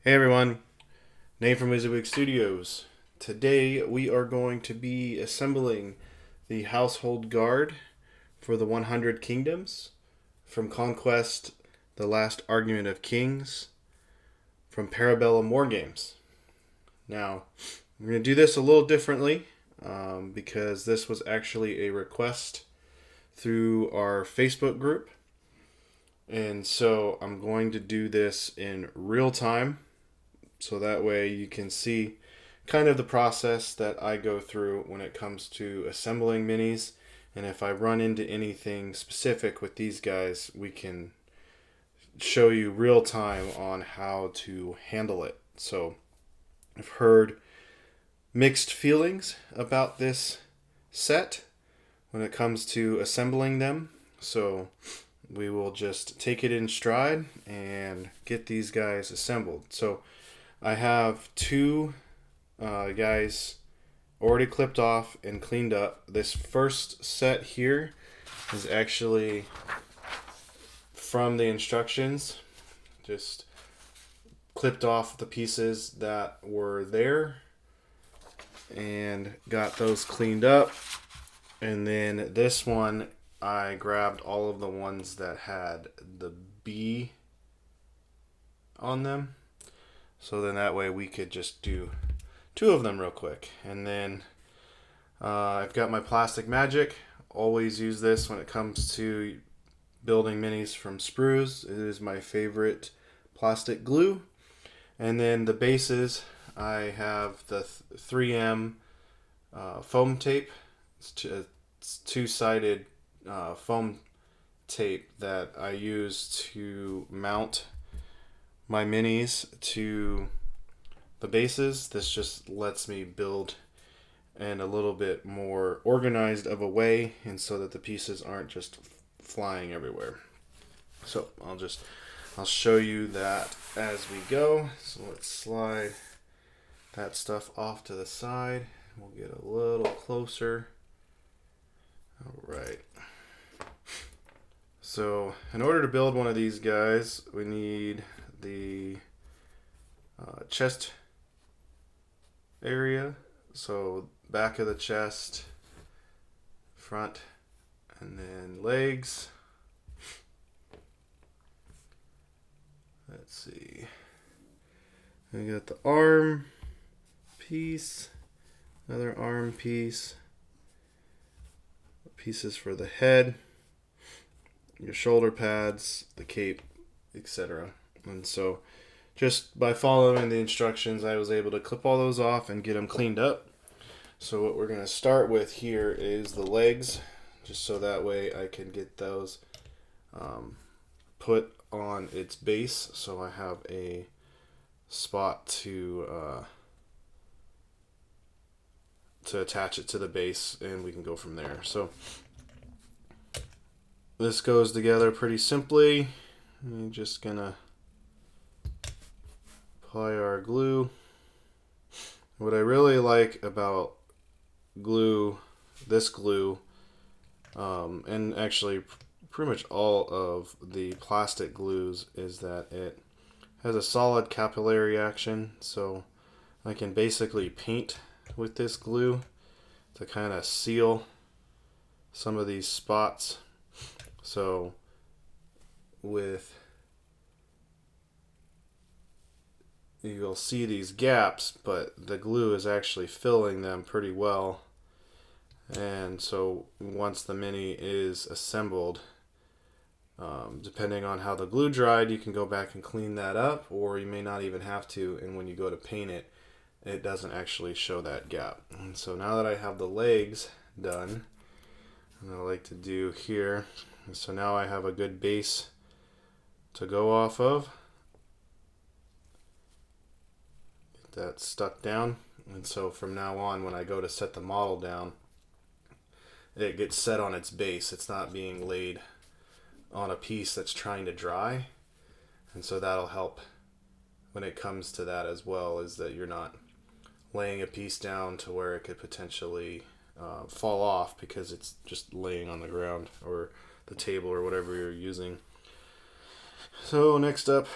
Hey everyone, Nate from WYSIWYG Studios. Today we are going to be assembling the Household Guard for the 100 Kingdoms from Conquest, The Last Argument of Kings from Para Bellum Wargames. Now, we're going to do this a little differently because this was actually a request through our Facebook group. And so I'm going to do this in real time so that way you can see kind of the process that I go through when it comes to assembling minis. And if I run into anything specific with these guys, we can show you real time on how to handle it. So I've heard mixed feelings about this set when it comes to assembling them. So we will just take it in stride and get these guys assembled. So I have two guys already clipped off and cleaned up. This first set here is actually from the instructions. Just clipped off the pieces that were there and got those cleaned up. And then this one, I grabbed all of the ones that had the B on them. So then that way we could just do two of them real quick. And then I've got my plastic magic. Always use this when it comes to building minis from sprues. It is my favorite plastic glue. And then the bases, I have the 3M foam tape. It's two-sided foam tape that I use to mount my minis to the bases. This just lets me build in a little bit more organized of a way, and so that the pieces aren't just flying everywhere. So I'll show you that as we go. So let's slide that stuff off to the side. We'll get a little closer. All right. So in order to build one of these guys, we need the chest area. So back of the chest, front, and then legs. Let's see. We got the arm piece, another arm piece, pieces for the head, your shoulder pads, the cape, etc. And so just by following the instructions, I was able to clip all those off and get them cleaned up. So what we're going to start with here is the legs, just so that way I can get those put on its base. So I have a spot to attach it to the base, and we can go from there. So this goes together pretty simply. I'm just gonna apply our glue. What I really like about glue, this glue, and actually pretty much all of the plastic glues, is that it has a solid capillary action. So I can basically paint with this glue to kind of seal some of these spots. So you'll see these gaps, but the glue is actually filling them pretty well. And so once the mini is assembled, depending on how the glue dried, you can go back and clean that up, or you may not even have to, and when you go to paint it, it doesn't actually show that gap. And so now that I have the legs done, and I like to do here, so now I have a good base to go off of. Get that stuck down. And so from now on, when I go to set the model down, it gets set on its base. It's not being laid on a piece that's trying to dry. And so that'll help when it comes to that as well, is that you're not laying a piece down to where it could potentially fall off because it's just laying on the ground or the table or whatever you're using. So next up,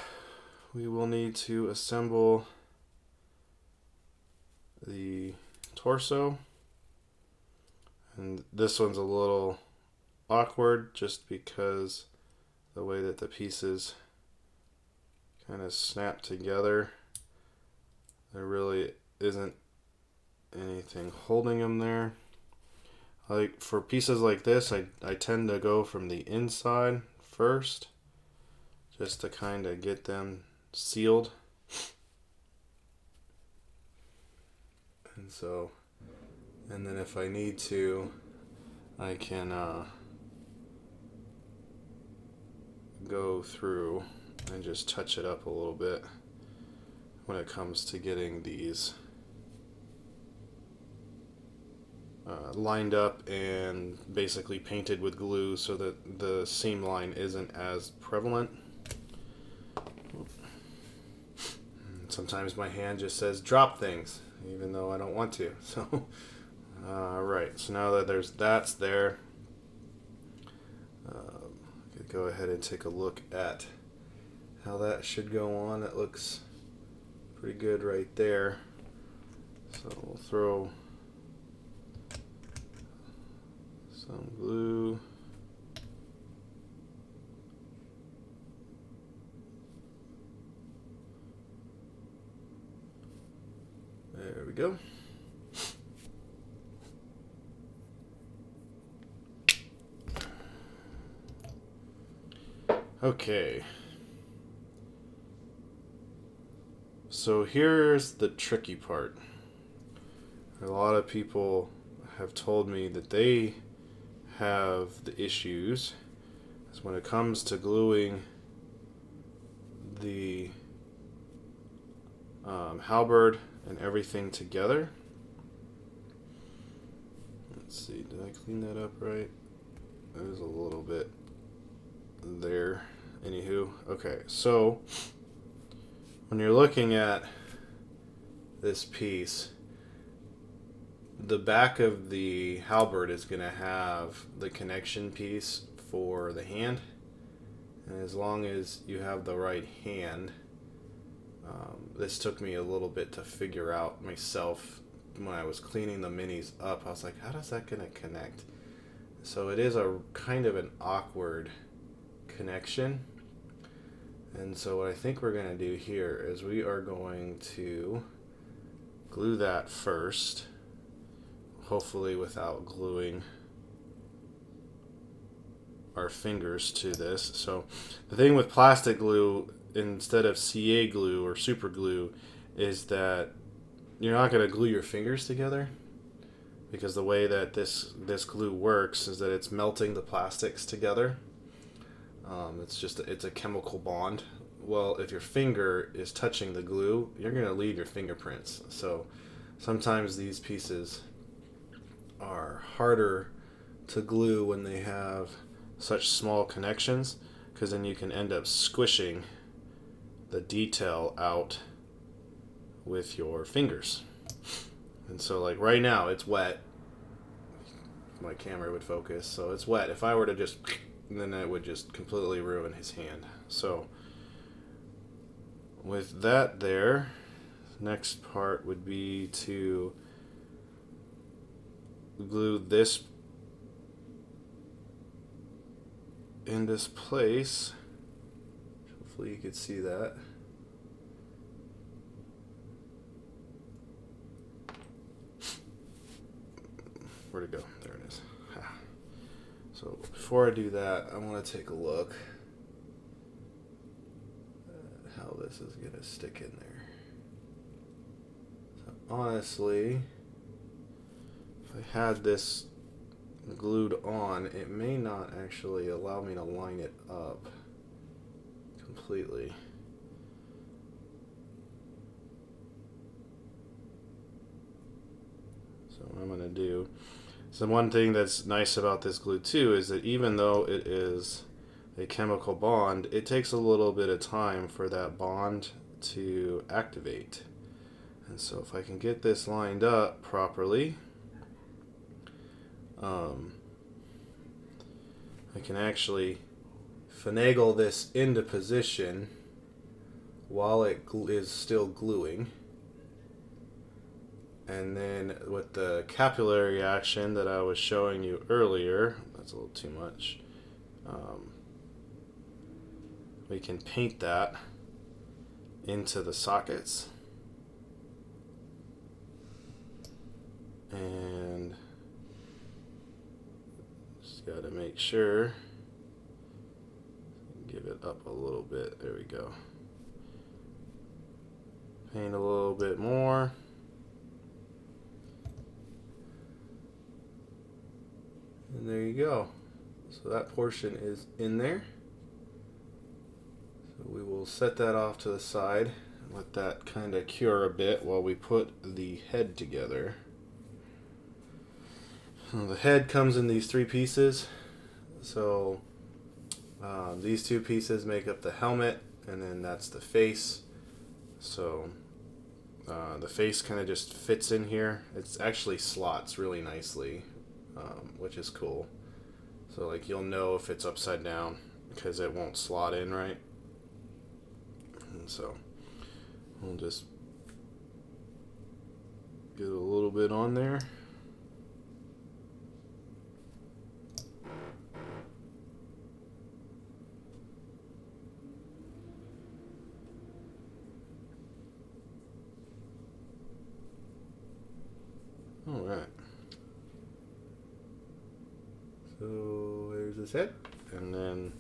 we will need to assemble the torso. And this one's a little awkward just because the way that the pieces kind of snap together. There really isn't anything holding them there. Like for pieces like this, I tend to go from the inside first just to kind of get them sealed. And then if I need to, I can go through and just touch it up a little bit when it comes to getting these lined up and basically painted with glue so that the seam line isn't as prevalent. Sometimes my hand just says drop things even though I don't want to. So right, so now that that's there, I could go ahead and take a look at how that should go on. It looks pretty good right there. So we'll throw some glue. There we go. Okay. So here's the tricky part. A lot of people have told me that they have the issues is when it comes to gluing the halberd and everything together. Let's see, did I clean that up right? There's a little bit there. Anywho, okay, so when you're looking at this piece, the back of the halberd is going to have the connection piece for the hand, and as long as you have the right hand, this took me a little bit to figure out myself when I was cleaning the minis up. I was like, how does that going to connect? So it is a kind of an awkward connection. And so what I think we're going to do here is we are going to glue that first, hopefully without gluing our fingers to this. So the thing with plastic glue instead of CA glue or super glue is that you're not going to glue your fingers together, because the way that this glue works is that it's melting the plastics together. It's a chemical bond. Well, if your finger is touching the glue, you're going to leave your fingerprints. So sometimes these pieces are harder to glue when they have such small connections, because then you can end up squishing the detail out with your fingers. And so like right now it's wet. My camera would focus, so it's wet. If I were to just, then it would just completely ruin his hand. So with that there, next part would be to glue this in this place. Hopefully you could see that. Where'd it go? There it is. So before I do that, I want to take a look at how this is going to stick in there. So honestly, if I had this glued on, it may not actually allow me to line it up completely. So what I'm going to do, so one thing that's nice about this glue too is that even though it is a chemical bond, it takes a little bit of time for that bond to activate. And so if I can get this lined up properly, I can actually finagle this into position while it is still gluing. And then with the capillary action that I was showing you earlier, that's a little too much, we can paint that into the sockets. And just got to make sure, give it up a little bit, there we go. Paint a little bit more. And there you go. So that portion is in there. So we will set that off to the side and let that kind of cure a bit while we put the head together. So the head comes in these 3 pieces. So these 2 pieces make up the helmet, and then that's the face. So the face kind of just fits in here. It's actually slots really nicely. Which is cool. So like you'll know if it's upside down because it won't slot in right. And so we'll just get a little bit on there. All right. So there's his head, and then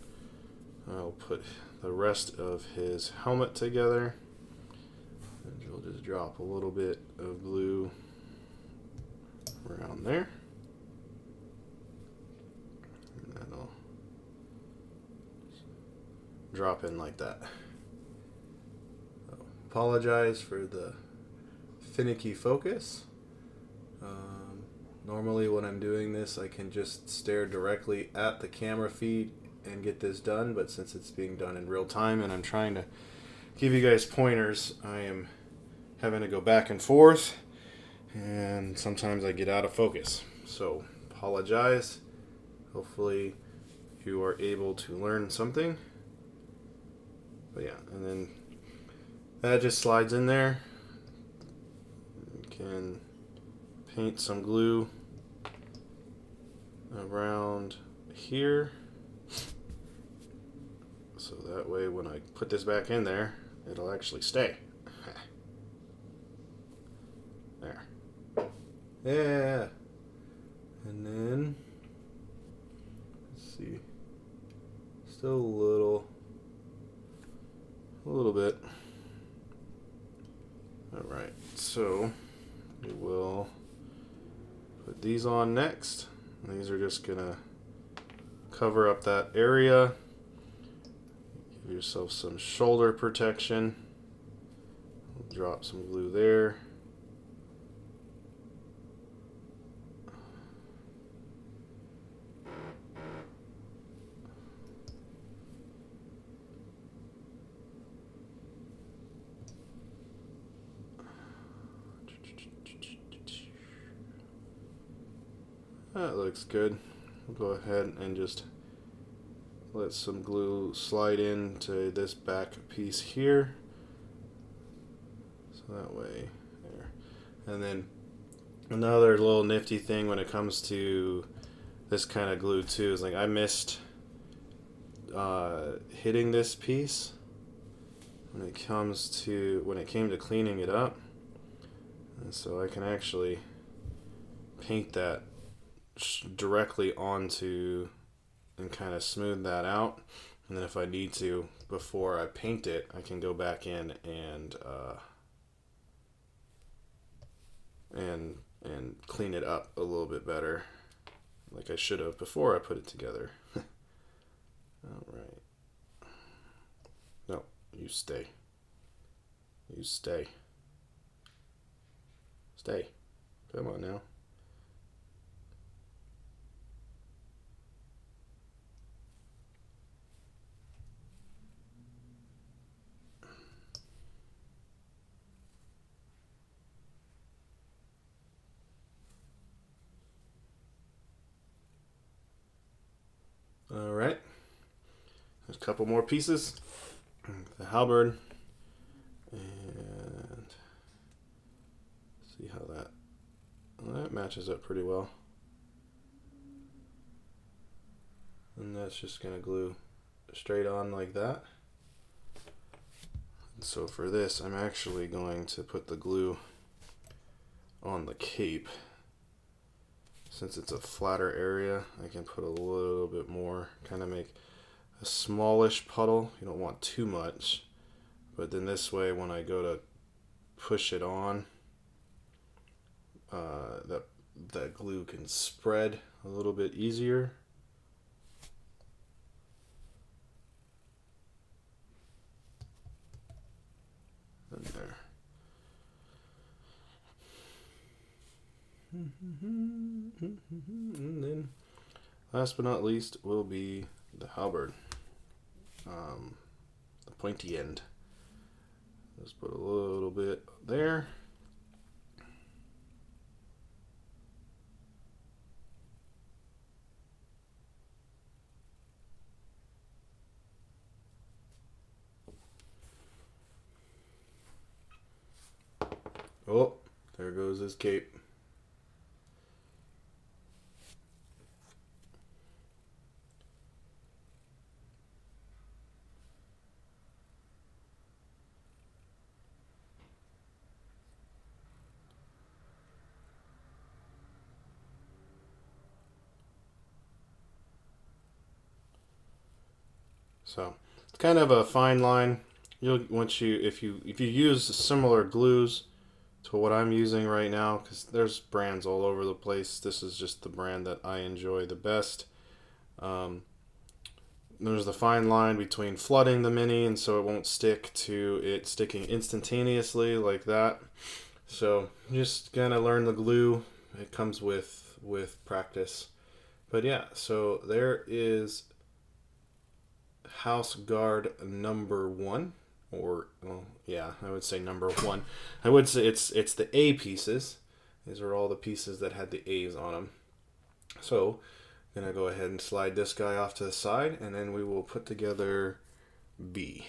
I'll put the rest of his helmet together, and you'll just drop a little bit of glue around there, and that'll drop in like that. So, apologize for the finicky focus. Normally when I'm doing this, I can just stare directly at the camera feed and get this done, but since it's being done in real time and I'm trying to give you guys pointers, I am having to go back and forth, and sometimes I get out of focus. So, apologize. Hopefully you are able to learn something. But yeah, and then that just slides in there. You can paint some glue around here, so that way when I put this back in there, it'll actually stay. There. Yeah. And then, let's see, still a little bit. Alright, so we will put these on next. These are just gonna cover up that area. Give yourself some shoulder protection. Drop some glue there. That looks good. We'll go ahead and just let some glue slide into this back piece here. So that way, there. And then another little nifty thing when it comes to this kind of glue too is like I missed hitting this piece when it came to cleaning it up. And so I can actually paint that directly onto and kind of smooth that out, and then if I need to, before I paint it, I can go back in and clean it up a little bit better, like I should have before I put it together. All right. No, you stay. You stay. Stay. Come on now. All right. There's a couple more pieces. The halberd matches up pretty well. And that's just going to glue straight on like that. And so for this, I'm actually going to put the glue on the cape. Since it's a flatter area, I can put a little bit more, kind of make a smallish puddle. You don't want too much, but then this way when I go to push it on, that glue can spread a little bit easier. And there. And then last but not least will be the halberd, the pointy end. Just put a little bit there. Oh, there goes his cape. So it's kind of a fine line. If you use similar glues to what I'm using right now, because there's brands all over the place. This is just the brand that I enjoy the best. There's the fine line between flooding the mini and so it won't stick to it sticking instantaneously like that. So just gonna learn the glue. It comes with practice. But yeah, so there is house guard number 1, or well, yeah, I would say number 1. I would say it's the A pieces. These are all the pieces that had the A's on them. So I'm gonna go ahead and slide this guy off to the side, and then we will put together B.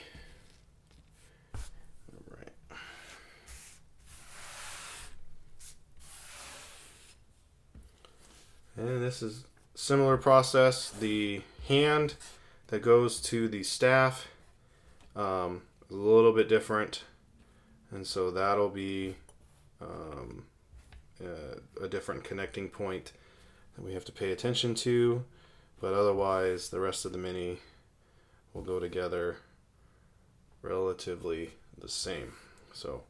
All right. And this is similar process. The hand that goes to the staff, a little bit different, and so that'll be a different connecting point that we have to pay attention to, but otherwise the rest of the mini will go together relatively the same. So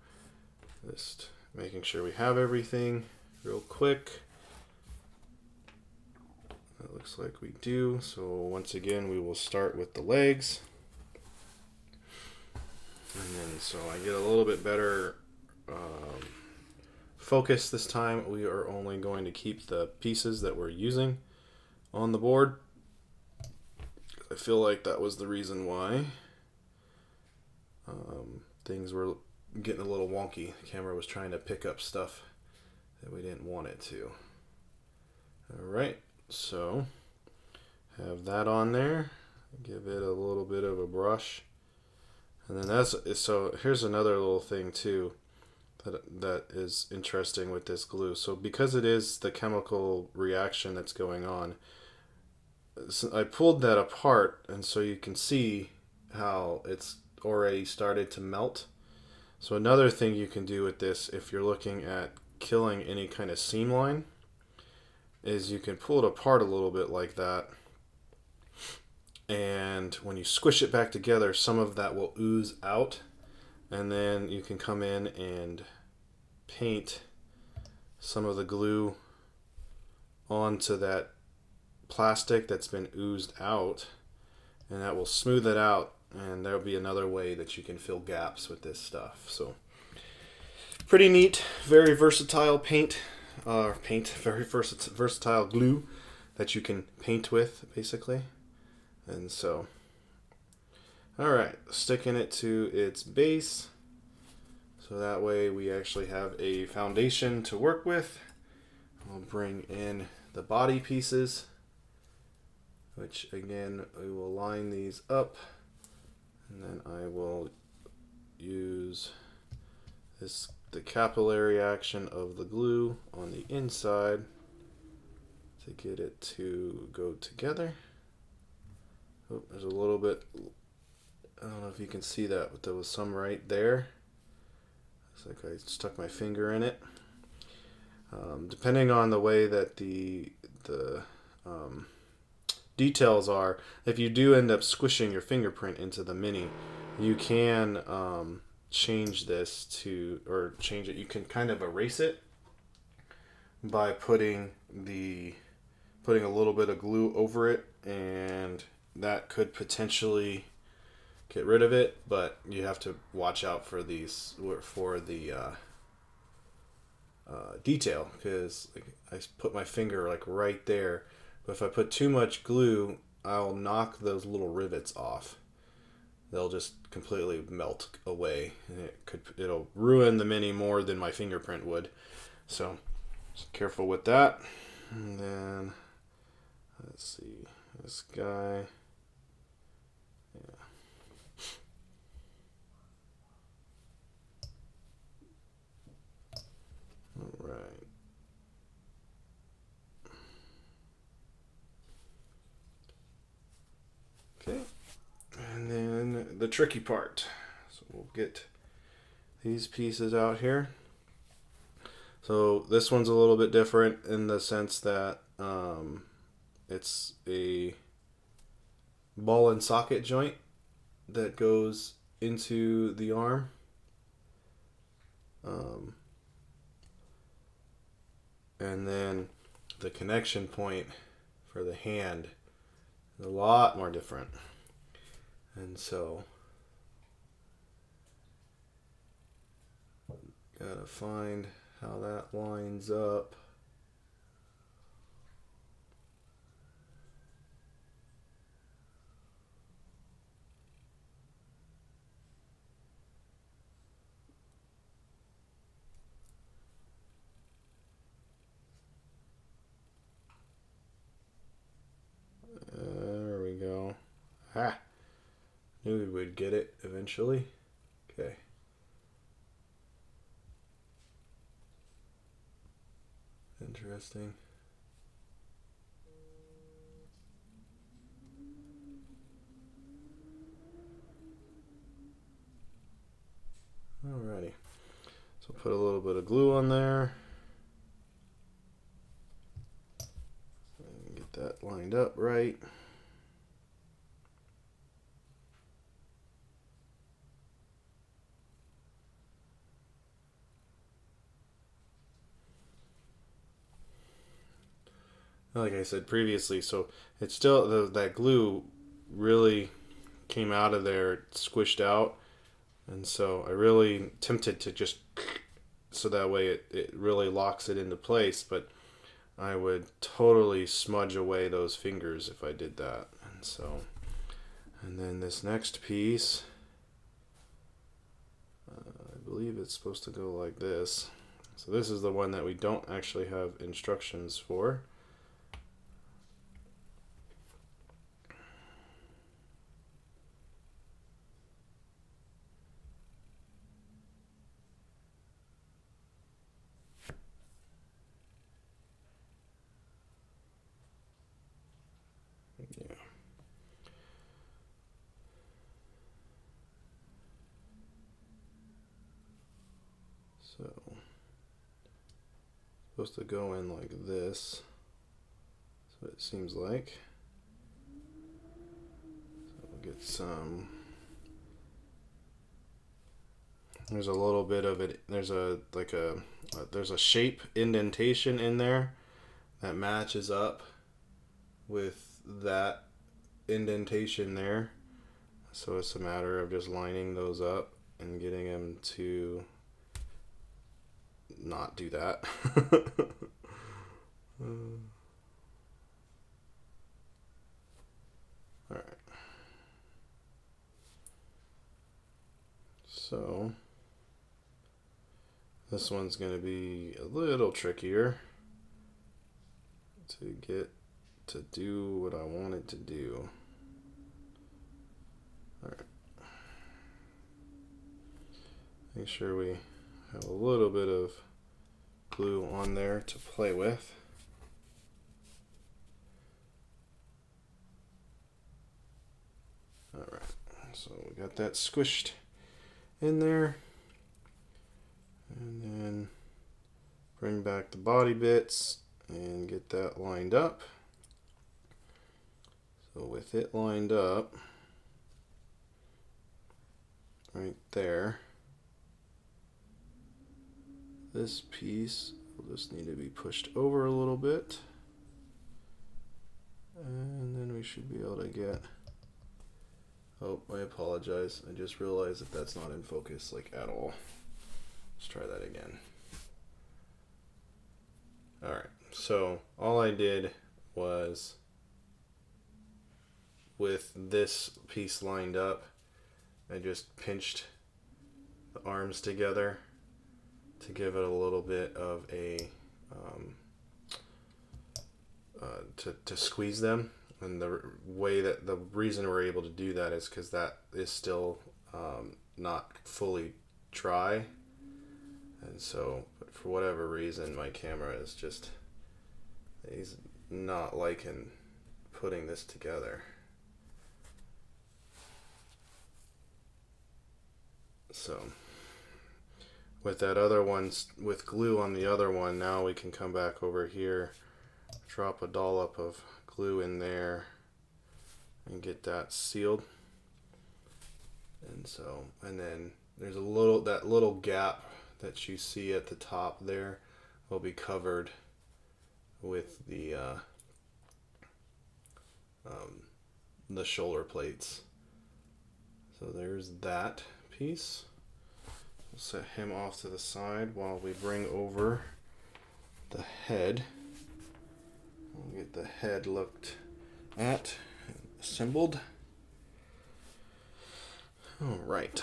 just making sure we have everything real quick. It looks like we do. So once again, we will start with the legs. And then so I get a little bit better focus this time. We are only going to keep the pieces that we're using on the board. I feel like that was the reason why things were getting a little wonky. The camera was trying to pick up stuff that we didn't want it to. All right. So have that on there, give it a little bit of a brush, and then so here's another little thing too that is interesting with this glue. So because it is the chemical reaction that's going on, so I pulled that apart, and so you can see how it's already started to melt. So another thing you can do with this, if you're looking at killing any kind of seam line, is you can pull it apart a little bit like that, and when you squish it back together, some of that will ooze out, and then you can come in and paint some of the glue onto that plastic that's been oozed out, and that will smooth it out, and there'll be another way that you can fill gaps with this stuff. So pretty neat, very versatile very versatile glue that you can paint with, basically. And so, all right, sticking it to its base, so that way we actually have a foundation to work with. I'll bring in the body pieces, which again, we will line these up, and then I will use this the capillary action of the glue on the inside to get it to go together. Oh, there's a little bit, I don't know if you can see that, but there was some right there. Looks like I stuck my finger in it. Depending on the way that the details are, if you do end up squishing your fingerprint into the mini, you can change this to, or change it, you can kind of erase it by putting a little bit of glue over it, and that could potentially get rid of it, but you have to watch out for the detail, because I put my finger like right there, but if I put too much glue, I'll knock those little rivets off. They'll just completely melt away, and it'll ruin the mini more than my fingerprint would. So just careful with that. And then let's see, this guy. Yeah. All right. Okay. And then the tricky part. So we'll get these pieces out here. So this one's a little bit different in the sense that it's a ball and socket joint that goes into the arm. And then the connection point for the hand is a lot more different. And so gotta find how that lines up. There we go. Ha! Knew we would get it eventually. Okay. Interesting. Alrighty. So put a little bit of glue on there. And get that lined up right. Like I said previously, so it's still, that glue really came out of there squished out, and so I really tempted to just, so that way it really locks it into place, but I would totally smudge away those fingers if I did that. And so, and then this next piece, I believe it's supposed to go like this. So this is the one that we don't actually have instructions for. Yeah. So, supposed to go in like this. So it seems like. So we'll get some. There's a little bit of it. There's there's a shape indentation in there that matches up with that indentation there. So it's a matter of just lining those up and getting them to not do that. Alright. So this one's going to be a little trickier to get to do what I want it to do. Alright. Make sure we have a little bit of glue on there to play with. Alright, so we got that squished in there. And then bring back the body bits and get that lined up. So with it lined up right there, this piece will just need to be pushed over a little bit, and then we should be able to get, oh, I apologize, I just realized that that's not in focus like at all. Let's try that again. Alright, so all I did was, with this piece lined up, I just pinched the arms together to give it a little bit of a to squeeze them. And the reason we're able to do that is because that is still not fully dry, and so, but for whatever reason my camera is just, he's not liking putting this together. So with that other one, with glue on the other one, now we can come back over here, drop a dollop of glue in there and get that sealed. And so, and then there's a little, that little gap that you see at the top there will be covered with the shoulder plates. So there's that piece. We'll set him off to the side while we bring over the head. We'll get the head looked at and assembled. All right.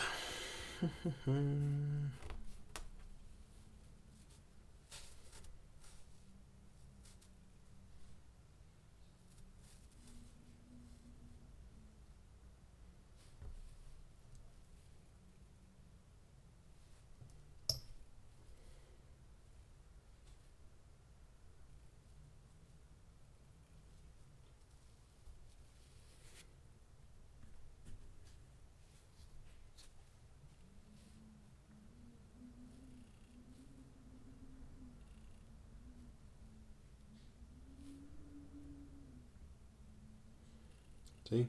See?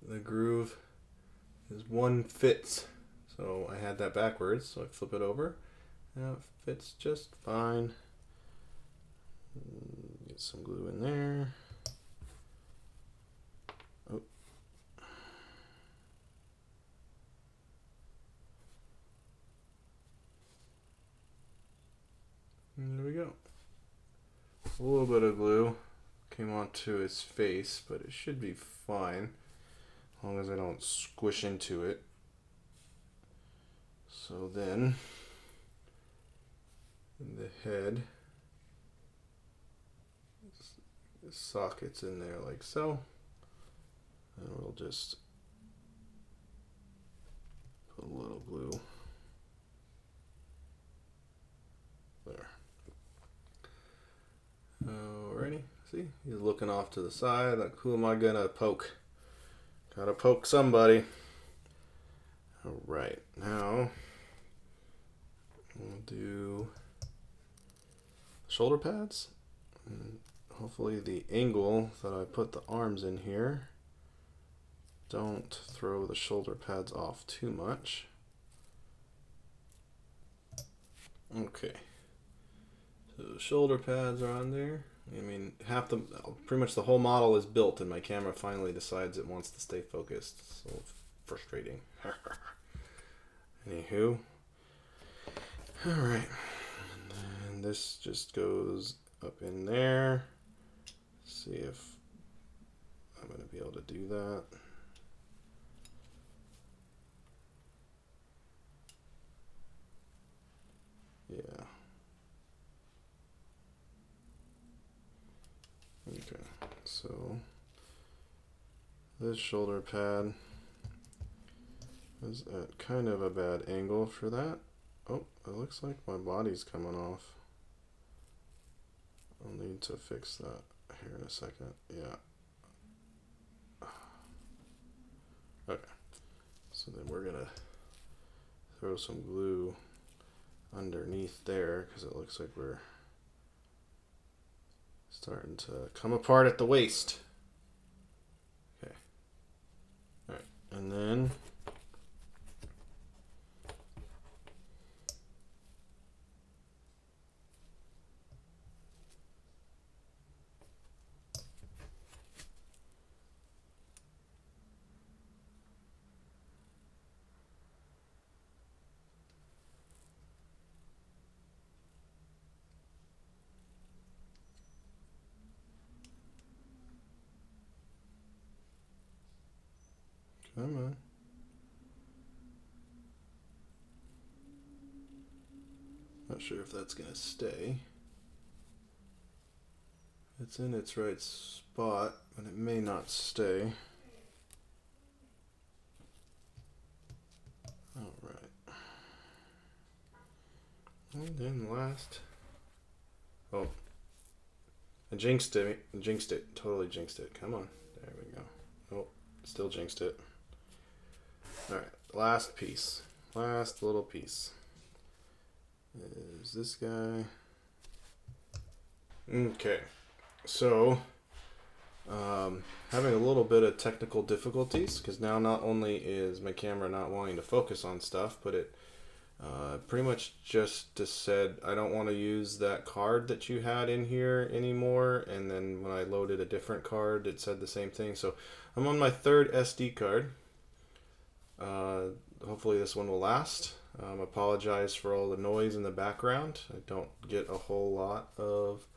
The groove is one fits. So I had that backwards, so I flip it over. Now it fits just fine. Get some glue in there. Oh. And there we go. A little bit of glue came onto his face, but it should be fine as long as I don't squish into it. So then the head, the sockets in there like so, and we'll just put a little glue there. Alrighty, see, he's looking off to the side like, who am I gonna poke? Gotta poke somebody. Alright, now we'll do shoulder pads. And hopefully the angle that I put the arms in here don't throw the shoulder pads off too much. Okay. So the shoulder pads are on there. I mean, pretty much the whole model is built, and my camera finally decides it wants to stay focused. So frustrating. Anywho. Alright. And this just goes up in there. See if I'm going to be able to do that. Yeah. Okay, so this shoulder pad is at kind of a bad angle for that. Oh, it looks like my body's coming off. I'll need to fix that here in a second. Yeah. Okay. So then we're going to throw some glue underneath there because it looks like we're starting to come apart at the waist. Okay. All right. And then come on. Not sure if that's going to stay. It's in its right spot, but it may not stay. Alright. And then last. Oh. I jinxed it. Jinxed it. Totally jinxed it. Come on. There we go. Oh, still jinxed it. Alright. Last piece. Last little piece. Is this guy. Okay. So, having a little bit of technical difficulties because now not only is my camera not wanting to focus on stuff, but it pretty much just said I don't want to use that card that you had in here anymore, and then when I loaded a different card it said the same thing. So I'm on my third SD card. Hopefully this one will last. Apologize for all the noise in the background. I don't get a whole lot of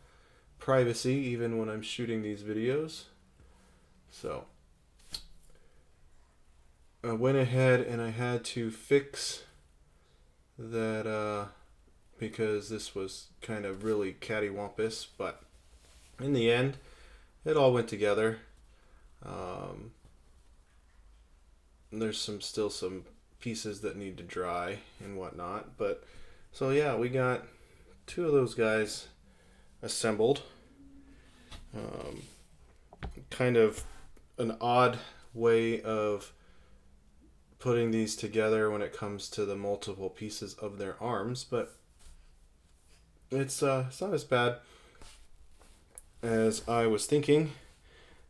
privacy even when I'm shooting these videos. So I went ahead and I had to fix that because this was kind of really cattywampus, but in the end it all went together. There's still some pieces that need to dry and whatnot, but so yeah, we got two of those guys assembled. Kind of an odd way of putting these together when it comes to the multiple pieces of their arms, but it's not as bad as I was thinking.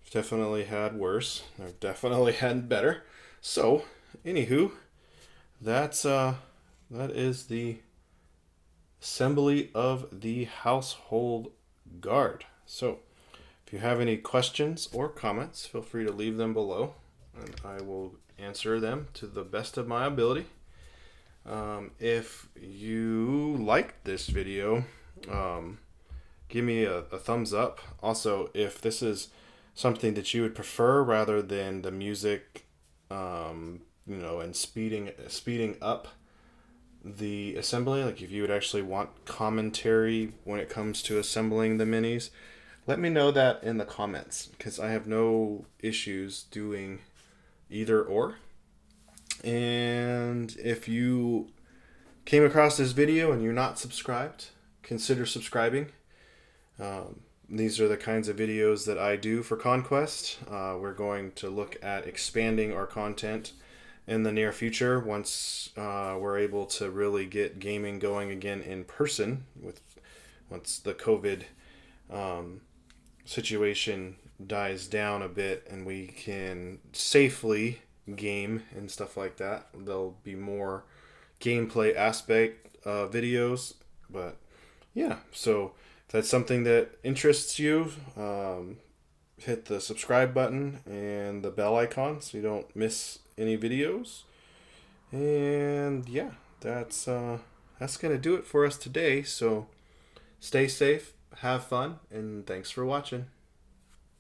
I've definitely had worse. I've definitely had better. So, anywho, that is the assembly of the household guard. So, if you have any questions or comments, feel free to leave them below, and I will answer them to the best of my ability. If you liked this video, give me a thumbs up. Also, if this is something that you would prefer rather than the music, and speeding up the assembly, like if you would actually want commentary when it comes to assembling the minis, let me know that in the comments, because I have no issues doing either or. And if you came across this video and you're not subscribed, consider subscribing. These are the kinds of videos that I do for Conquest. We're going to look at expanding our content in the near future once we're able to really get gaming going again in person, once the COVID situation dies down a bit and we can safely game and stuff like that. There'll be more gameplay aspect videos, but yeah, so if that's something that interests you, hit the subscribe button and the bell icon so you don't miss any videos. And yeah, that's gonna do it for us today. So stay safe, have fun, and thanks for watching.